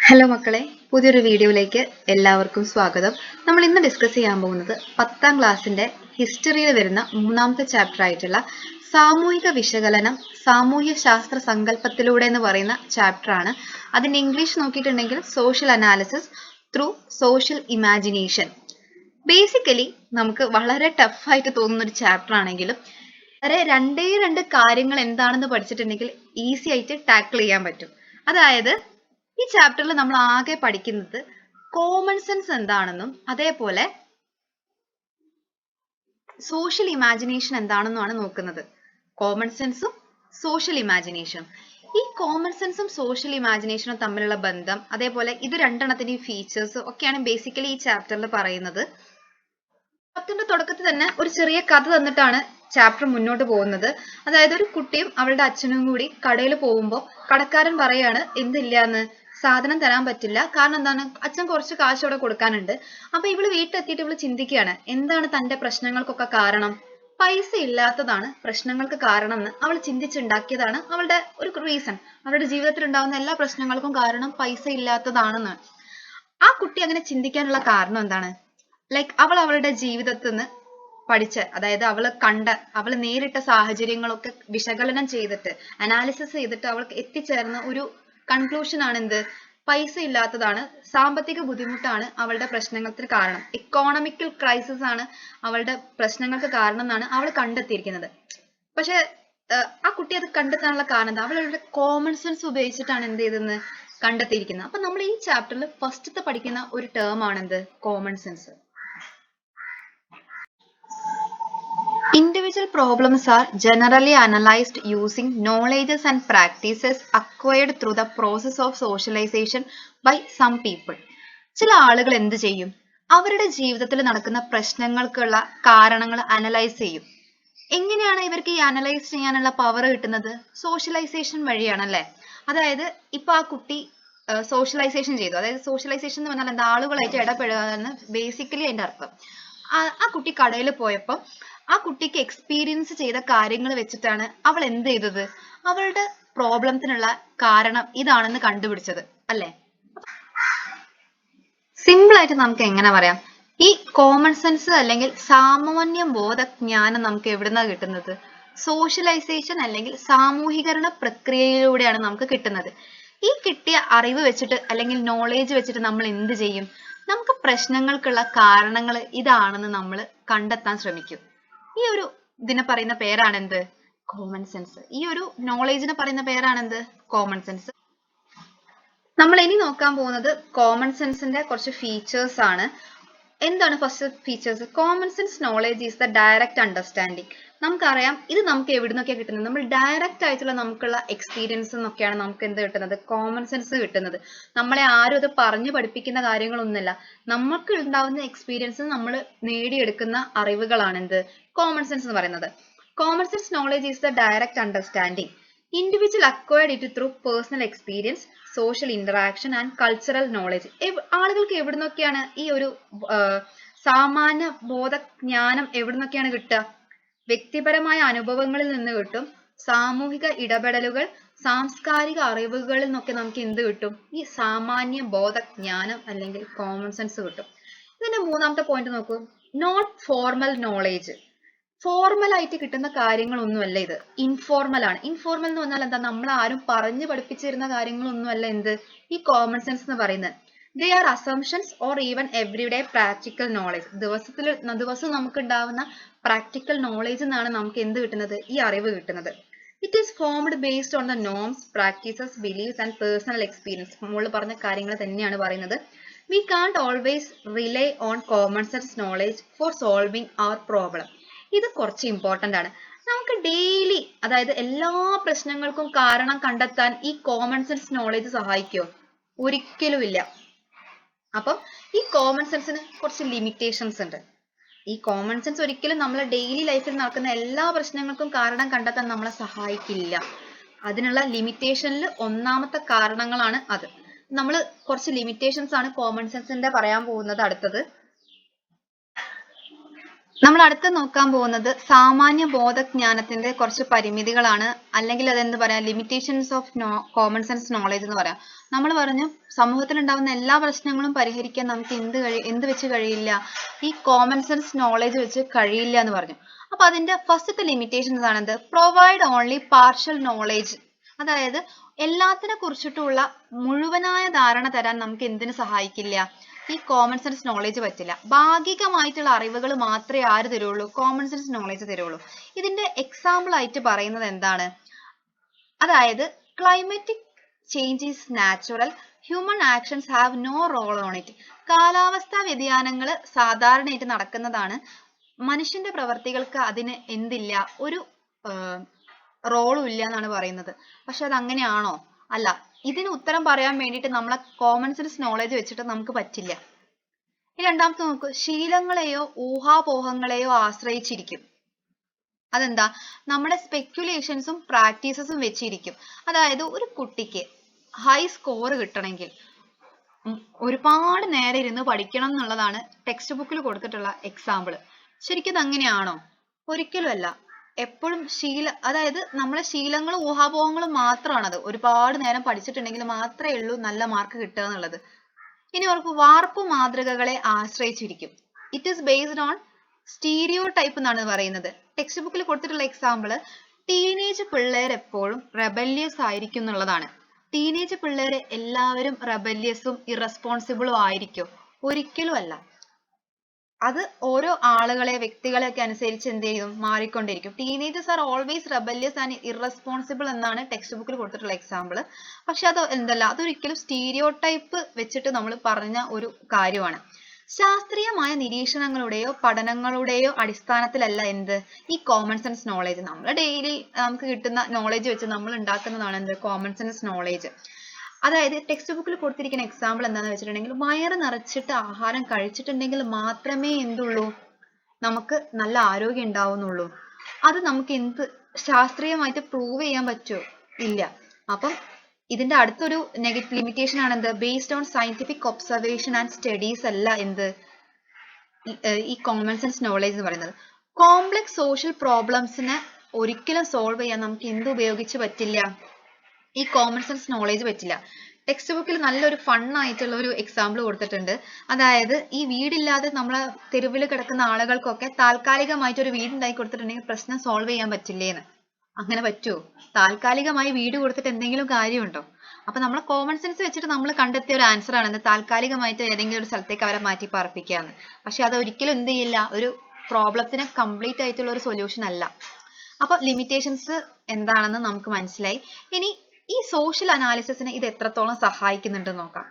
Hello മക്കളെ, പുതിയൊരു വീഡിയോയിലേക്ക് എല്ലാവർക്കും സ്വാഗതം. നമ്മൾ ഇന്ന് ഡിസ്കസ് ചെയ്യാൻ പോകുന്നത് 10ാം ക്ലാസ്സിന്റെ ഹിസ്റ്ററിയിൽ വരുന്ന മൂന്നാമത്തെ ചാപ്റ്റർ ആയിട്ടുള്ള സാമൂഹിക വിശകലനം സാമൂഹ്യ ശാസ്ത്ര സങ്കല്പത്തിലൂടെ എന്ന് പറയുന്ന ചാപ്റ്റർ ആണ്. അതിന്റെ ഇംഗ്ലീഷ് നോക്കിയിട്ടുണ്ടെങ്കിൽ social analysis through social imagination. Basically നമുക്ക് വളരെ ടഫ് ആയിട്ട് തോന്നുന്ന ഒരു ചാപ്റ്റർ ആണെങ്കിലും രണ്ട് കാര്യങ്ങൾ എന്താണെന്ന് പഠിച്ചിട്ടുണ്ടെങ്കിൽ ഈസി ആയിട്ട് ടാക്കിൾ ചെയ്യാൻ പറ്റും. അതായത് ഈ ചാപ്റ്ററിൽ നമ്മൾ ആകെ പഠിക്കുന്നത് കോമൺ സെൻസ് എന്താണെന്നും അതേപോലെ സോഷ്യൽ ഇമാജിനേഷൻ എന്താണെന്നുമാണ് നോക്കുന്നത്. കോമൺ സെൻസും സോഷ്യൽ ഇമാജിനേഷനും. ഈ കോമൺ സെൻസും സോഷ്യൽ ഇമാജിനേഷനും തമ്മിലുള്ള ബന്ധം, അതേപോലെ ഇത് രണ്ടെണ്ണത്തിന്റെയും ഫീച്ചേഴ്സ് ഒക്കെയാണ് ബേസിക്കലി ഈ ചാപ്റ്ററിൽ പറയുന്നത്. ചാപ്റ്ററിന്റെ തുടക്കത്തിൽ തന്നെ ഒരു ചെറിയ കഥ തന്നിട്ടാണ് ചാപ്റ്റർ മുന്നോട്ട് പോകുന്നത്. അതായത് ഒരു കുട്ടിയും അവളുടെ അച്ഛനും കൂടി കടയിൽ പോകുമ്പോൾ കടക്കാരൻ പറയാണ് എന്തില്ലാന്ന്, സാധനം തരാൻ പറ്റില്ല, കാരണം എന്താണ്, അച്ഛൻ കുറച്ച് കാശ് അവിടെ കൊടുക്കാനുണ്ട്. അപ്പൊ ഇവള് വീട്ടിലെത്തിയിട്ട് ഇവള് ചിന്തിക്കുകയാണ് എന്താണ് തന്റെ പ്രശ്നങ്ങൾക്കൊക്കെ കാരണം, പൈസ ഇല്ലാത്തതാണ് പ്രശ്നങ്ങൾക്ക് കാരണം എന്ന് അവൾ ചിന്തിച്ചുണ്ടാക്കിയതാണ് അവളുടെ ഒരു റീസൺ. അവളുടെ ജീവിതത്തിൽ ഉണ്ടാവുന്ന എല്ലാ പ്രശ്നങ്ങൾക്കും കാരണം പൈസ ഇല്ലാത്തതാണെന്ന്. ആ കുട്ടി അങ്ങനെ ചിന്തിക്കാനുള്ള കാരണം എന്താണ്, അവൾ അവളുടെ ജീവിതത്തിൽ നിന്ന് പഠിച്ച, അതായത് അവള് നേരിട്ട സാഹചര്യങ്ങളൊക്കെ വിശകലനം ചെയ്തിട്ട് അനാലിസിസ് ചെയ്തിട്ട് അവൾക്ക് എത്തിച്ചേർന്ന ഒരു കൺക്ലൂഷൻ ആണ് എന്ത്, പൈസ ഇല്ലാത്തതാണ്, സാമ്പത്തിക ബുദ്ധിമുട്ടാണ് അവളുടെ പ്രശ്നങ്ങൾക്ക് കാരണം, എക്കോണമിക്കൽ ക്രൈസിസ് ആണ് അവളുടെ പ്രശ്നങ്ങൾക്ക് കാരണം എന്നാണ് അവൾ കണ്ടെത്തിയിരിക്കുന്നത്. പക്ഷെ ആ കുട്ടി അത് കണ്ടെത്താനുള്ള കാരണം എന്താ, അവളുടെ കോമൺ സെൻസ് ഉപയോഗിച്ചിട്ടാണ് എന്ത് ചെയ്തെന്ന് കണ്ടെത്തിയിരിക്കുന്നത്. അപ്പൊ നമ്മൾ ഈ ചാപ്റ്ററിൽ ഫസ്റ്റത്തെ പഠിക്കുന്ന ഒരു ടേം ആണ് എന്ത്, common sense. Individual problems are generally analyzed using knowledges and practices acquired through the process of socialization by some people. ചില ആളുകൾ എന്ത് ചെയ്യും, അവരുടെ ജീവിതത്തിൽ നടക്കുന്ന പ്രശ്നങ്ങൾക്കുള്ള കാരണങ്ങൾ അനലൈസ് ചെയ്യും. എങ്ങനെയാണ് ഇവർക്ക് ഈ അനലൈസ് ചെയ്യാനുള്ള പവർ കിട്ടുന്നത്, സോഷ്യലൈസേഷൻ വഴിയാണല്ലേ. അതായത് ഇപ്പൊ ആ കുട്ടി സോഷ്യലൈസേഷൻ ചെയ്തു, അതായത് സോഷ്യലൈസേഷൻ എന്ന് പറഞ്ഞാൽ എന്താ, ആളുകളായിട്ട് ഇടപെടുക എന്ന് ബേസിക്കലി അതിന്റെ അർത്ഥം. ആ കുട്ടി കടയിൽ പോയപ്പോൾ ആ കുട്ടിക്ക് എക്സ്പീരിയൻസ് ചെയ്ത കാര്യങ്ങൾ വെച്ചിട്ടാണ് അവൾ എന്ത് ചെയ്തത്, അവളുടെ പ്രോബ്ലത്തിനുള്ള കാരണം ഇതാണെന്ന് കണ്ടുപിടിച്ചത് അല്ലേ. സിമ്പിൾ ആയിട്ട് നമുക്ക് എങ്ങനെ പറയാം, ഈ കോമൺ സെൻസ് അല്ലെങ്കിൽ സാമാന്യ ബോധജ്ഞാനം നമുക്ക് എവിടുന്നാ കിട്ടുന്നത്, സോഷ്യലൈസേഷൻ അല്ലെങ്കിൽ സാമൂഹികരണ പ്രക്രിയയിലൂടെയാണ് നമുക്ക് കിട്ടുന്നത്. ഈ കിട്ടിയ അറിവ് വെച്ചിട്ട് അല്ലെങ്കിൽ നോളേജ് വെച്ചിട്ട് നമ്മൾ എന്ത് ചെയ്യും, നമുക്ക് പ്രശ്നങ്ങൾക്കുള്ള കാരണങ്ങൾ ഇതാണെന്ന് നമ്മൾ കണ്ടെത്താൻ ശ്രമിക്കും. ഈ ഒരു ഇതിനെ പറയുന്ന പേരാണ് എന്ത്, കോമൺ സെൻസ്. ഈ ഒരു നോളേജിനെ പറയുന്ന പേരാണ് എന്ത്, കോമൺ സെൻസ്. നമ്മൾ ഇനി നോക്കാൻ പോകുന്നത് കോമൺ സെൻസിന്റെ കുറച്ച് ഫീച്ചേഴ്സ് ആണ്. എന്താണ് first features, common sense knowledge is the direct understanding. നമുക്കറിയാം ഇത് നമുക്ക് എവിടുന്നൊക്കെയാണ് കിട്ടുന്നത്, നമ്മൾ ഡയറക്റ്റ് ആയിട്ടുള്ള നമുക്കുള്ള എക്സ്പീരിയൻസ് എന്നൊക്കെയാണ് നമുക്ക് എന്ത് കിട്ടുന്നത്, കോമൺ സെൻസ് കിട്ടുന്നത്. നമ്മളെ ആരും അത് പറഞ്ഞു പഠിപ്പിക്കുന്ന കാര്യങ്ങളൊന്നുമല്ല, നമുക്ക് ഉണ്ടാവുന്ന എക്സ്പീരിയൻസ് നമ്മൾ നേടിയെടുക്കുന്ന അറിവുകളാണ് എന്ത്, കോമൺ സെൻസ് എന്ന് പറയുന്നത്. Common sense knowledge is the direct understanding. Individual acquired it through personal experience, social interaction and cultural knowledge. ആളുകൾക്ക് എവിടുന്നൊക്കെയാണ് ഈ ഒരു സാമാന്യ ബോധജ്ഞാനം എവിടുന്നൊക്കെയാണ് കിട്ടുക, വ്യക്തിപരമായ അനുഭവങ്ങളിൽ നിന്ന് കിട്ടും, സാമൂഹിക ഇടപെടലുകൾ, സാംസ്കാരിക അറിവുകളിൽ നിന്നൊക്കെ നമുക്ക് എന്ത് കിട്ടും, ഈ സാമാന്യ ബോധജ്ഞാനം അല്ലെങ്കിൽ കോമൺ സെൻസ് കിട്ടും. ഇതിന്റെ മൂന്നാമത്തെ പോയിന്റ് നോക്കൂ, നോട്ട് ഫോർമൽ നോളേജ്. ഫോർമൽ ആയിട്ട് കിട്ടുന്ന കാര്യങ്ങളൊന്നുമല്ല ഇത്, ഇൻഫോർമൽ ആണ്. ഇൻഫോർമൽ എന്ന് പറഞ്ഞാൽ എന്താ, നമ്മൾ ആരും പറഞ്ഞു പഠിപ്പിച്ചിരുന്ന കാര്യങ്ങളൊന്നുമല്ല എന്ത്, ഈ കോമൺ സെൻസ് എന്ന് പറയുന്നത്. They are assumptions or even everyday practical knowledge. ദിവസം നമുക്ക് ഉണ്ടാവുന്ന പ്രാക്ടിക്കൽ നോളേജ് എന്നാണ് നമുക്ക് എന്ത് കിട്ടുന്നത്, ഈ അറിവ് കിട്ടുന്നത്. It is formed based on the norms, practices, beliefs and personal experience. മുകളിൽ പറഞ്ഞ കാര്യങ്ങൾ തന്നെയാണ് പറയുന്നത്. We can't always rely on common sense knowledge for solving our problem. ഇത് കുറച്ച് ഇമ്പോർട്ടന്റ് ആണ്. നമുക്ക് ഡെയിലി, അതായത് എല്ലാ പ്രശ്നങ്ങൾക്കും കാരണം കണ്ടെത്താൻ ഈ കോമൺ സെൻസ് നോളേജ് സഹായിക്കുമോ, ഒരിക്കലും ഇല്ല. അപ്പം ഈ കോമൺ സെൻസിന് കുറച്ച് ലിമിറ്റേഷൻസ് ഉണ്ട്. ഈ കോമൺ സെൻസ് ഒരിക്കലും നമ്മളെ ഡെയിലി ലൈഫിൽ നടക്കുന്ന എല്ലാ പ്രശ്നങ്ങൾക്കും കാരണം കണ്ടെത്താൻ നമ്മളെ സഹായിക്കില്ല. അതിനുള്ള ലിമിറ്റേഷനിൽ ഒന്നാമത്തെ കാരണങ്ങളാണ് അത്. നമ്മൾ കുറച്ച് ലിമിറ്റേഷൻസ് ആണ് കോമൺ സെൻസിന്റെ പറയാൻ പോകുന്നത് അടുത്തത്. നമ്മൾ അടുത്ത നോക്കാൻ പോകുന്നത് സാമാന്യ ബോധജ്ഞാനത്തിന്റെ കുറച്ച് പരിമിതികളാണ്, അല്ലെങ്കിൽ അതെന്ത് പറയാ, limitations of common sense knowledge എന്ന് പറയാം. നമ്മൾ പറഞ്ഞു സമൂഹത്തിൽ ഉണ്ടാവുന്ന എല്ലാ പ്രശ്നങ്ങളും പരിഹരിക്കാൻ നമുക്ക് എന്ത് വെച്ച് കഴിയില്ല, ഈ കോമൺ സെൻസ് നോളേജ് വെച്ച് കഴിയില്ല എന്ന് പറഞ്ഞു. അപ്പൊ അതിന്റെ ഫസ്റ്റത്തെ ലിമിറ്റേഷൻസ് ആണെന്ത്, പ്രൊവൈഡ് ഓൺലി പാർഷ്യൽ നോളേജ്. അതായത് എല്ലാത്തിനെ കുറിച്ചിട്ടുള്ള മുഴുവനായ ധാരണ തരാൻ നമുക്ക് എന്തിനു സഹായിക്കില്ല, ഈ കോമൺ സെൻസ് നോളേജ് പറ്റില്ല. ഭാഗികമായിട്ടുള്ള അറിവുകൾ മാത്രമേ ആര് തരുള്ളൂ, കോമൺ സെൻസ് നോളേജ് തരുള്ളൂ. ഇതിന്റെ എക്സാമ്പിൾ ആയിട്ട് പറയുന്നത് എന്താണ്, അതായത് climatic change is natural, human actions have no role on it. കാലാവസ്ഥാ വ്യതിയാനങ്ങൾ സാധാരണയായിട്ട് നടക്കുന്നതാണ്, മനുഷ്യന്റെ പ്രവർത്തികൾക്ക് അതിന് എന്തില്ല, ഒരു റോളും ഇല്ല എന്നാണ് പറയുന്നത്. പക്ഷെ അത് അങ്ങനെയാണോ? അല്ല. ഇതിന് ഉത്തരം പറയാൻ വേണ്ടിയിട്ട് നമ്മളെ കോമൺ സെൻസ് നോളേജ് വെച്ചിട്ട് നമുക്ക് പറ്റില്ല. ഇനി രണ്ടാമത്തെ നോക്കൂ, ശീലങ്ങളെയോ ഊഹാപോഹങ്ങളെയോ ആശ്രയിച്ചിരിക്കും. അതെന്താ, നമ്മുടെ സ്പെക്യുലേഷൻസും പ്രാക്ടീസസും വെച്ചിരിക്കും. അതായത് ഒരു കുട്ടിക്ക് ഹൈ സ്കോർ കിട്ടണമെങ്കിൽ ഒരുപാട് നേരം ഇരുന്ന് പഠിക്കണം എന്നുള്ളതാണ് ടെക്സ്റ്റ് ബുക്കിൽ കൊടുത്തിട്ടുള്ള എക്സാമ്പിൾ. ശരിക്കും അത് അങ്ങനെയാണോ? ഒരിക്കലും അല്ല. എപ്പോഴും അതായത് നമ്മളെ ശീലങ്ങളും ഊഹാപോഹങ്ങളും മാത്രമാണത്. ഒരുപാട് നേരം പഠിച്ചിട്ടുണ്ടെങ്കിൽ മാത്രമേ ഉള്ളൂ നല്ല മാർക്ക് കിട്ടുക എന്നുള്ളത്. ഇനി ഓർക്കൂ, വാർപ്പ് മാതൃകകളെ ആശ്രയിച്ചിരിക്കും. It is based on stereo type എന്നാണ് പറയുന്നത്. ടെക്സ്റ്റ് ബുക്കിൽ കൊടുത്തിട്ടുള്ള എക്സാമ്പിൾ, ടീനേജ് പിള്ളേർ എപ്പോഴും റെബല്യസ് ആയിരിക്കും എന്നുള്ളതാണ്. ടീനേജ് പിള്ളേര് എല്ലാവരും റെബല്യസും ഇറസ്പോൺസിബിളും ആയിരിക്കും? ഒരിക്കലും അല്ല. അത് ഓരോ ആളുകളെ വ്യക്തികളെ ഒക്കെ അനുസരിച്ച് എന്ത് ചെയ്യും, മാറിക്കൊണ്ടിരിക്കും. Teenagers are always rebellious and irresponsible എന്നാണ് ടെക്സ്റ്റ് ബുക്കിൽ കൊടുത്തിട്ടുള്ള എക്സാമ്പിൾ. പക്ഷെ അത് എന്തല്ല, അതൊരിക്കലും സ്റ്റീരിയോ ടൈപ്പ് വെച്ചിട്ട് നമ്മൾ പറഞ്ഞ ഒരു കാര്യമാണ്. ശാസ്ത്രീയമായ നിരീക്ഷണങ്ങളുടെയോ പഠനങ്ങളുടെയോ അടിസ്ഥാനത്തിലല്ല എന്ത്, ഈ കോമൺ സെൻസ് നോളേജ്. നമ്മൾ ഡെയിലി നമുക്ക് കിട്ടുന്ന നോളേജ് വെച്ച് നമ്മൾ ഉണ്ടാക്കുന്നതാണ് എന്ത്, കോമൺ സെൻസ് നോളേജ്. അതായത് ടെക്സ്റ്റ് ബുക്കിൽ കൊടുത്തിരിക്കുന്ന എക്സാമ്പിൾ എന്താണെന്ന് വെച്ചിട്ടുണ്ടെങ്കിൽ, വയറ് നിറച്ചിട്ട് ആഹാരം കഴിച്ചിട്ടുണ്ടെങ്കിൽ മാത്രമേ എന്തുള്ളൂ, നമുക്ക് നല്ല ആരോഗ്യം ഉണ്ടാവുന്നുള്ളൂ. അത് നമുക്ക് എന്ത് ശാസ്ത്രീയമായിട്ട് പ്രൂവ് ചെയ്യാൻ പറ്റുമോ? ഇല്ല. അപ്പം ഇതിന്റെ അടുത്തൊരു ലിമിറ്റേഷൻ ആണ് എന്ത്, based on scientific observation and studies അല്ല എന്ത്, ഈ കോമൺ സെൻസ് നോളേജ് എന്ന് പറയുന്നത്. കോംപ്ലക്സ് സോഷ്യൽ പ്രോബ്ലംസിനെ ഒരിക്കലും സോൾവ് ചെയ്യാൻ നമുക്ക് എന്ത് ഉപയോഗിച്ച് പറ്റില്ല, ഈ കോമൺ സെൻസ് നോളേജ് പറ്റില്ല. ടെക്സ്റ്റ് ബുക്കിൽ നല്ലൊരു ഫൺ ആയിട്ടുള്ള ഒരു എക്സാമ്പിൾ കൊടുത്തിട്ടുണ്ട്. അതായത് ഈ വീടില്ലാതെ നമ്മളെ തെരുവിൽ കിടക്കുന്ന ആളുകൾക്കൊക്കെ താൽക്കാലികമായിട്ട് ഒരു വീട് ഉണ്ടാക്കി കൊടുത്തിട്ടുണ്ടെങ്കിൽ പ്രശ്നം സോൾവ് ചെയ്യാൻ പറ്റില്ലേന്ന്. അങ്ങനെ പറ്റുമോ? താൽക്കാലികമായി വീട് കൊടുത്തിട്ട് എന്തെങ്കിലും കാര്യമുണ്ടോ? അപ്പൊ നമ്മളെ കോമൺ സെൻസ് വെച്ചിട്ട് നമ്മൾ കണ്ടെത്തിയ ഒരു ആൻസർ ആണ് താൽക്കാലികമായിട്ട് ഏതെങ്കിലും ഒരു സ്ഥലത്തേക്ക് അവരെ മാറ്റി പാർപ്പിക്കാന്ന്. പക്ഷെ അത് ഒരിക്കലും എന്ത് ചെയ്യില്ല, ഒരു പ്രോബ്ലത്തിന് കംപ്ലീറ്റ് ആയിട്ടുള്ള ഒരു സൊല്യൂഷൻ അല്ല. അപ്പൊ ലിമിറ്റേഷൻസ് എന്താണെന്ന് നമുക്ക് മനസ്സിലായി. ഇനി ഈ സോഷ്യൽ അനാലിസിസിനെ ഇത് എത്രത്തോളം സഹായിക്കുന്നുണ്ടെന്ന് നോക്കാം.